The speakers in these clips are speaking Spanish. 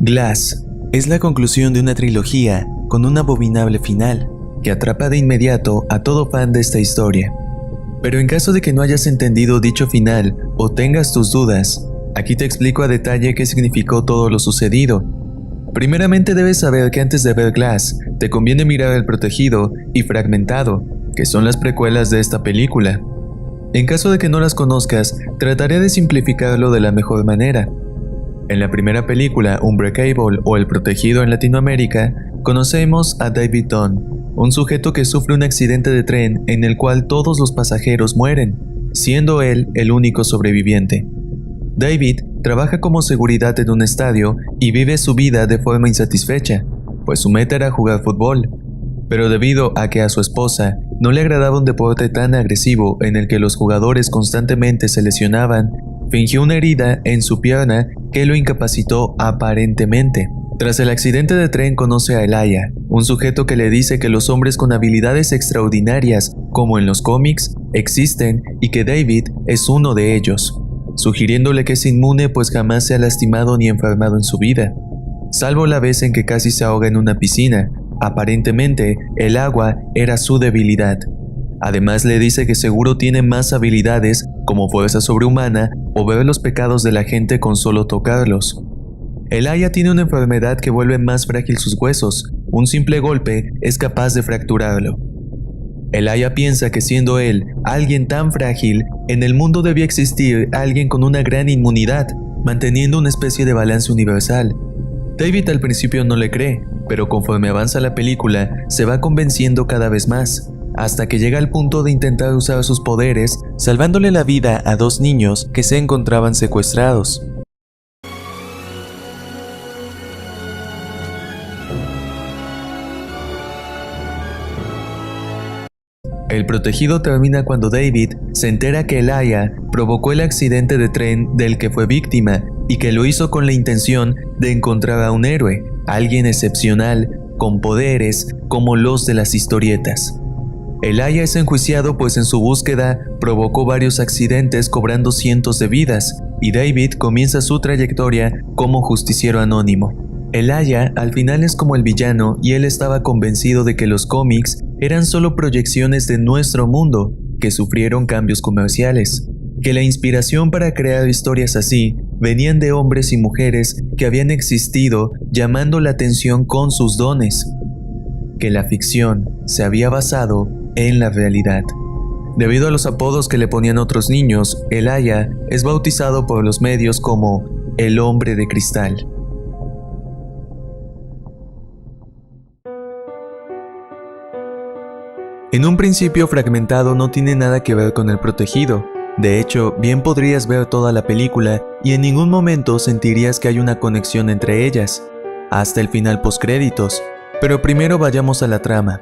Glass es la conclusión de una trilogía con un abominable final que atrapa de inmediato a todo fan de esta historia. Pero en caso de que no hayas entendido dicho final o tengas tus dudas, aquí te explico a detalle qué significó todo lo sucedido. Primeramente debes saber que antes de ver Glass, te conviene mirar El Protegido y Fragmentado, que son las precuelas de esta película. En caso de que no las conozcas, trataré de simplificarlo de la mejor manera. En la primera película, Unbreakable o El Protegido en Latinoamérica, conocemos a David Dunn, un sujeto que sufre un accidente de tren en el cual todos los pasajeros mueren, siendo él el único sobreviviente. David trabaja como seguridad en un estadio y vive su vida de forma insatisfecha, pues su meta era jugar fútbol. Pero debido a que a su esposa no le agradaba un deporte tan agresivo en el que los jugadores constantemente se lesionaban, fingió una herida en su pierna que lo incapacitó aparentemente. Tras el accidente de tren conoce a Elijah, un sujeto que le dice que los hombres con habilidades extraordinarias, como en los cómics, existen y que David es uno de ellos, sugiriéndole que es inmune pues jamás se ha lastimado ni enfermado en su vida, salvo la vez en que casi se ahoga en una piscina. Aparentemente, el agua era su debilidad. Además le dice que seguro tiene más habilidades como fuerza sobrehumana o ver los pecados de la gente con solo tocarlos. Elijah tiene una enfermedad que vuelve más frágil sus huesos. Un simple golpe es capaz de fracturarlo. Elijah piensa que siendo él alguien tan frágil, en el mundo debía existir alguien con una gran inmunidad, manteniendo una especie de balance universal. David al principio no le cree, pero conforme avanza la película, se va convenciendo cada vez más, hasta que llega al punto de intentar usar sus poderes, salvándole la vida a 2 niños que se encontraban secuestrados. El Protegido termina cuando David se entera que Elijah provocó el accidente de tren del que fue víctima y que lo hizo con la intención de encontrar a un héroe, alguien excepcional, con poderes como los de las historietas. Elijah es enjuiciado pues en su búsqueda provocó varios accidentes cobrando cientos de vidas, y David comienza su trayectoria como justiciero anónimo. Elijah al final es como el villano y él estaba convencido de que los cómics eran solo proyecciones de nuestro mundo que sufrieron cambios comerciales, que la inspiración para crear historias así venían de hombres y mujeres que habían existido llamando la atención con sus dones, que la ficción se había basado en la realidad. Debido a los apodos que le ponían otros niños, Elijah es bautizado por los medios como el Hombre de Cristal. En un principio, Fragmentado no tiene nada que ver con El Protegido. De hecho, bien podrías ver toda la película y en ningún momento sentirías que hay una conexión entre ellas, hasta el final postcréditos. Pero primero vayamos a la trama.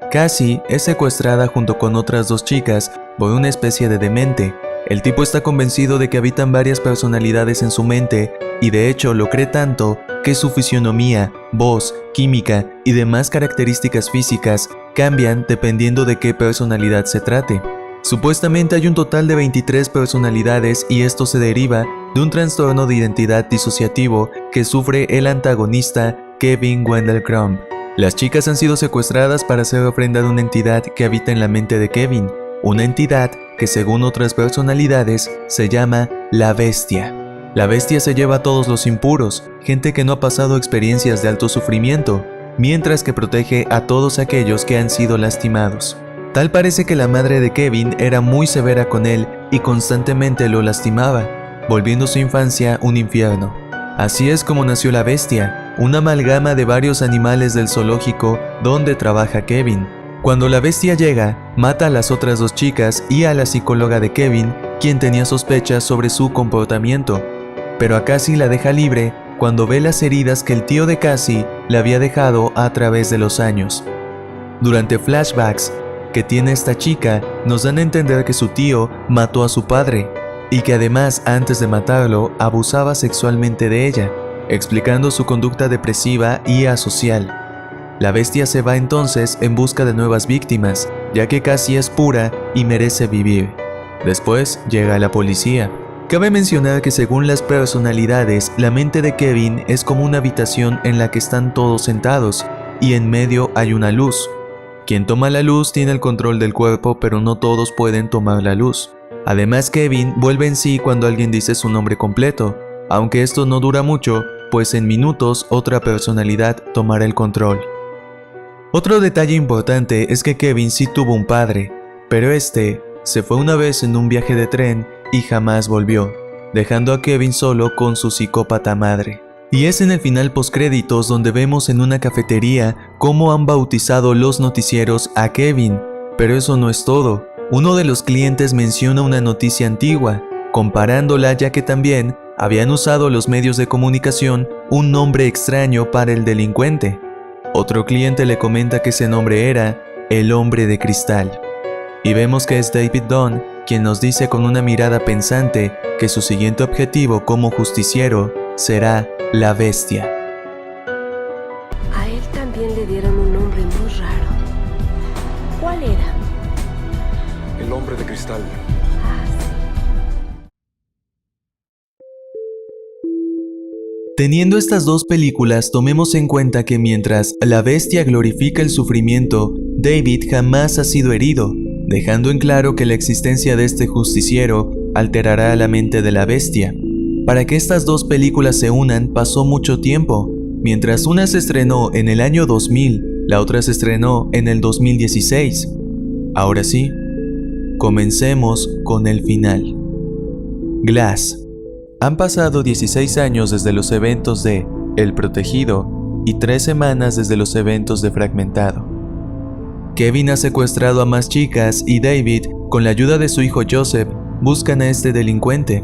Cassie es secuestrada junto con otras 2 chicas por una especie de demente. El tipo está convencido de que habitan varias personalidades en su mente y de hecho lo cree tanto que su fisionomía, voz, química y demás características físicas cambian dependiendo de qué personalidad se trate. Supuestamente hay un total de 23 personalidades y esto se deriva de un trastorno de identidad disociativo que sufre el antagonista Kevin Wendell Crumb. Las chicas han sido secuestradas para hacer ofrenda de una entidad que habita en la mente de Kevin, una entidad que según otras personalidades se llama la Bestia. La Bestia se lleva a todos los impuros, gente que no ha pasado experiencias de alto sufrimiento, mientras que protege a todos aquellos que han sido lastimados. Tal parece que la madre de Kevin era muy severa con él y constantemente lo lastimaba, volviendo su infancia un infierno. Así es como nació la Bestia, una amalgama de varios animales del zoológico donde trabaja Kevin. Cuando la Bestia llega, mata a las otras 2 chicas y a la psicóloga de Kevin, quien tenía sospechas sobre su comportamiento, pero a Cassie la deja libre cuando ve las heridas que el tío de Cassie le había dejado a través de los años. Durante flashbacks que tiene esta chica, nos dan a entender que su tío mató a su padre, y que además antes de matarlo abusaba sexualmente de ella, explicando su conducta depresiva y asocial. La Bestia se va entonces en busca de nuevas víctimas, ya que Cassie es pura y merece vivir. Después llega la policía. Cabe mencionar que según las personalidades, la mente de Kevin es como una habitación en la que están todos sentados y en medio hay una luz. Quien toma la luz tiene el control del cuerpo, pero no todos pueden tomar la luz. Además, Kevin vuelve en sí cuando alguien dice su nombre completo, aunque esto no dura mucho, pues en minutos otra personalidad tomará el control. Otro detalle importante es que Kevin sí tuvo un padre, pero este se fue una vez en un viaje de tren y jamás volvió, dejando a Kevin solo con su psicópata madre. Y es en el final postcréditos donde vemos en una cafetería cómo han bautizado los noticieros a Kevin, pero eso no es todo. Uno de los clientes menciona una noticia antigua, comparándola ya que también habían usado los medios de comunicación un nombre extraño para el delincuente. Otro cliente le comenta que ese nombre era el Hombre de Cristal. Y vemos que es David Dunn quien nos dice con una mirada pensante que su siguiente objetivo como justiciero será la Bestia. A él también le dieron un nombre muy raro. ¿Cuál era? El Hombre de Cristal. Teniendo estas dos películas, tomemos en cuenta que mientras La Bestia glorifica el sufrimiento, David jamás ha sido herido, dejando en claro que la existencia de este justiciero alterará la mente de la Bestia. Para que estas dos películas se unan pasó mucho tiempo. Mientras una se estrenó en el año 2000, la otra se estrenó en el 2016. Ahora sí, comencemos con el final. Glass. Han pasado 16 años desde los eventos de El Protegido y 3 semanas desde los eventos de Fragmentado. Kevin ha secuestrado a más chicas y David, con la ayuda de su hijo Joseph, buscan a este delincuente.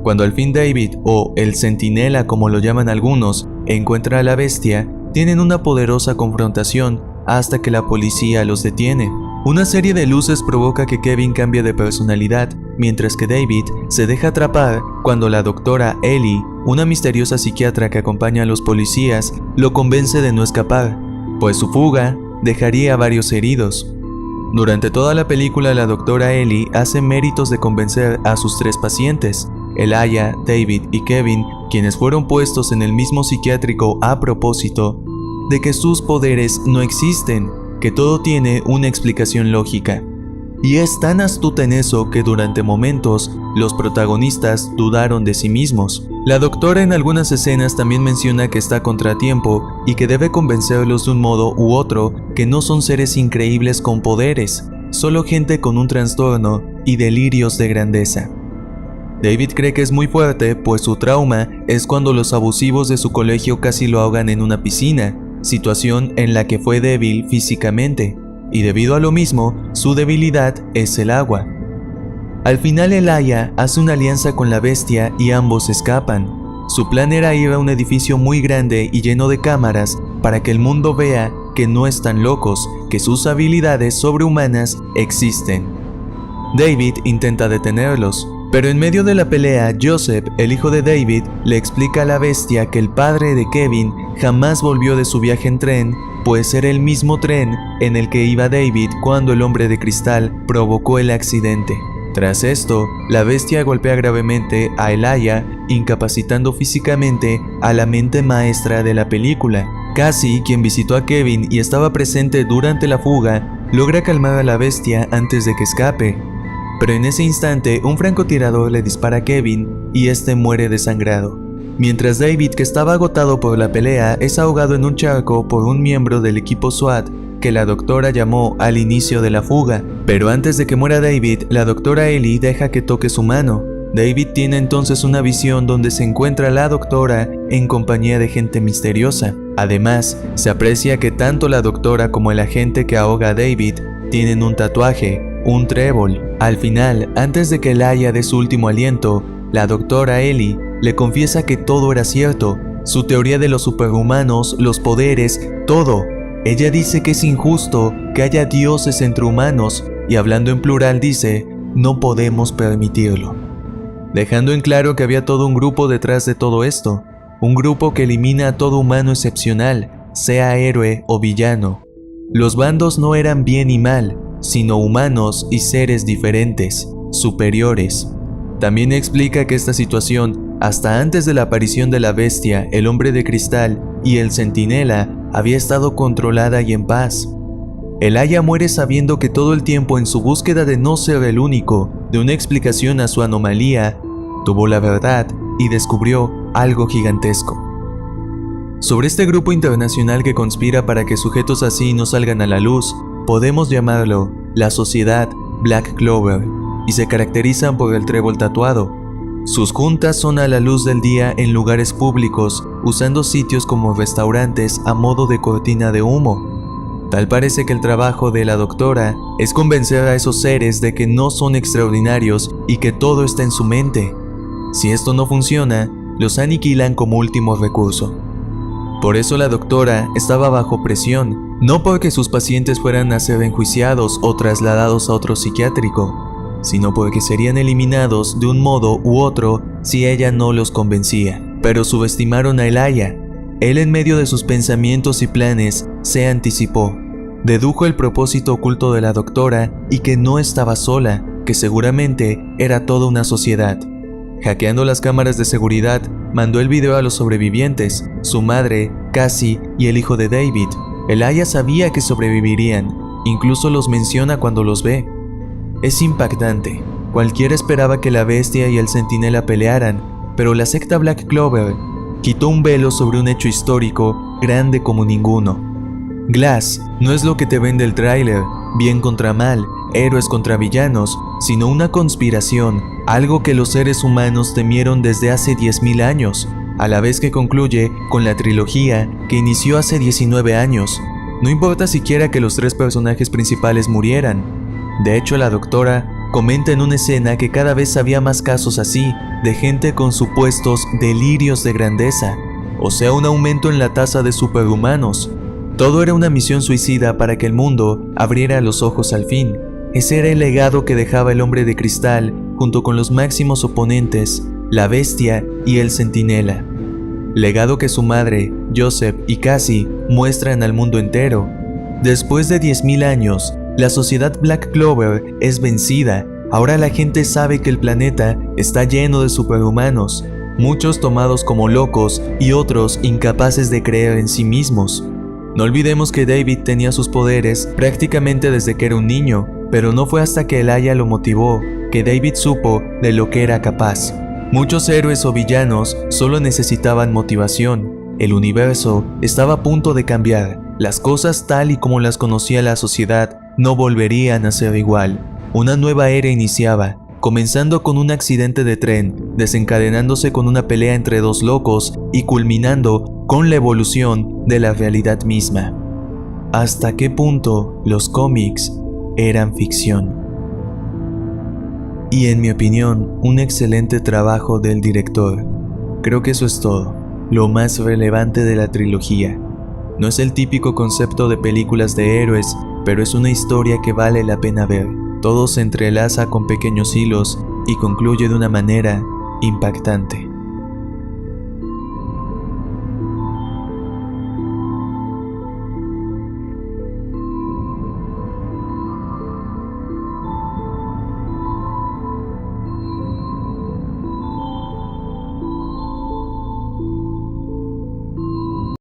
Cuando al fin David, o el Centinela como lo llaman algunos, encuentra a la Bestia, tienen una poderosa confrontación hasta que la policía los detiene. Una serie de luces provoca que Kevin cambie de personalidad, mientras que David se deja atrapar cuando la doctora Ellie, una misteriosa psiquiatra que acompaña a los policías, lo convence de no escapar, pues su fuga dejaría a varios heridos. Durante toda la película, la doctora Ellie hace méritos de convencer a sus 3 pacientes, Elijah, David y Kevin, quienes fueron puestos en el mismo psiquiátrico a propósito, de que sus poderes no existen, que todo tiene una explicación lógica. Y es tan astuta en eso que durante momentos los protagonistas dudaron de sí mismos. La doctora en algunas escenas también menciona que está a contratiempo y que debe convencerlos de un modo u otro que no son seres increíbles con poderes, solo gente con un trastorno y delirios de grandeza. David cree que es muy fuerte, pues su trauma es cuando los abusivos de su colegio casi lo ahogan en una piscina, situación en la que fue débil físicamente, y debido a lo mismo, su debilidad es el agua. Al final Elijah hace una alianza con la Bestia y ambos escapan. Su plan era ir a un edificio muy grande y lleno de cámaras para que el mundo vea que no están locos, que sus habilidades sobrehumanas existen. David intenta detenerlos, pero en medio de la pelea, Joseph, el hijo de David, le explica a la Bestia que el padre de Kevin jamás volvió de su viaje en tren, pues era el mismo tren en el que iba David cuando el Hombre de Cristal provocó el accidente. Tras esto, la Bestia golpea gravemente a Elijah, incapacitando físicamente a la mente maestra de la película. Cassie, quien visitó a Kevin y estaba presente durante la fuga, logra calmar a la Bestia antes de que escape. Pero en ese instante, un francotirador le dispara a Kevin y este muere desangrado. Mientras David, que estaba agotado por la pelea, es ahogado en un charco por un miembro del equipo SWAT que la doctora llamó al inicio de la fuga. Pero antes de que muera David, la doctora Ellie deja que toque su mano. David tiene entonces una visión donde se encuentra la doctora en compañía de gente misteriosa. Además, se aprecia que tanto la doctora como el agente que ahoga a David tienen un tatuaje, un trébol. Al final, antes de que Elijah dé su último aliento, la doctora Ellie le confiesa que todo era cierto, su teoría de los superhumanos, los poderes, todo. Ella dice que es injusto que haya dioses entre humanos y hablando en plural dice, no podemos permitirlo. Dejando en claro que había todo un grupo detrás de todo esto, un grupo que elimina a todo humano excepcional, sea héroe o villano. Los bandos no eran bien y mal, sino humanos y seres diferentes, superiores. También explica que esta situación, hasta antes de la aparición de la bestia, el hombre de cristal y el centinela, había estado controlada y en paz. Elijah muere sabiendo que todo el tiempo en su búsqueda de no ser el único, de una explicación a su anomalía, tuvo la verdad y descubrió algo gigantesco. Sobre este grupo internacional que conspira para que sujetos así no salgan a la luz, podemos llamarlo la Sociedad Black Clover, y se caracterizan por el trébol tatuado. Sus juntas son a la luz del día en lugares públicos, usando sitios como restaurantes a modo de cortina de humo. Tal parece que el trabajo de la doctora es convencer a esos seres de que no son extraordinarios y que todo está en su mente. Si esto no funciona, los aniquilan como último recurso. Por eso la doctora estaba bajo presión, no porque sus pacientes fueran a ser enjuiciados o trasladados a otro psiquiátrico, sino porque serían eliminados de un modo u otro si ella no los convencía. Pero subestimaron a Elijah. Él, en medio de sus pensamientos y planes, se anticipó. Dedujo el propósito oculto de la doctora y que no estaba sola, que seguramente era toda una sociedad. Hackeando las cámaras de seguridad, mandó el video a los sobrevivientes, su madre, Cassie y el hijo de David. Elijah sabía que sobrevivirían, incluso los menciona cuando los ve. Es impactante. Cualquiera esperaba que la bestia y el centinela pelearan, pero la secta Black Clover quitó un velo sobre un hecho histórico grande como ninguno. Glass no es lo que te vende el tráiler, bien contra mal, héroes contra villanos, sino una conspiración, algo que los seres humanos temieron desde hace 10.000 años, a la vez que concluye con la trilogía que inició hace 19 años. No importa siquiera que los 3 personajes principales murieran. De hecho, la doctora comenta en una escena que cada vez había más casos así, de gente con supuestos delirios de grandeza, o sea, un aumento en la tasa de superhumanos. Todo era una misión suicida para que el mundo abriera los ojos al fin. Ese era el legado que dejaba el hombre de cristal junto con los máximos oponentes, la bestia y el centinela. Legado que su madre, Joseph y Cassie muestran al mundo entero. Después de 10.000 años, la sociedad Black Clover es vencida. Ahora la gente sabe que el planeta está lleno de superhumanos, muchos tomados como locos y otros incapaces de creer en sí mismos. No olvidemos que David tenía sus poderes prácticamente desde que era un niño, pero no fue hasta que Elijah lo motivó que David supo de lo que era capaz. Muchos héroes o villanos solo necesitaban motivación. El universo estaba a punto de cambiar. Las cosas tal y como las conocía la sociedad no volverían a ser igual. Una nueva era iniciaba, comenzando con un accidente de tren, desencadenándose con una pelea entre 2 locos y culminando con la evolución de la realidad misma. ¿Hasta qué punto los cómics eran ficción? Y en mi opinión, un excelente trabajo del director. Creo que eso es todo, lo más relevante de la trilogía. No es el típico concepto de películas de héroes, pero es una historia que vale la pena ver. Todo se entrelaza con pequeños hilos y concluye de una manera impactante.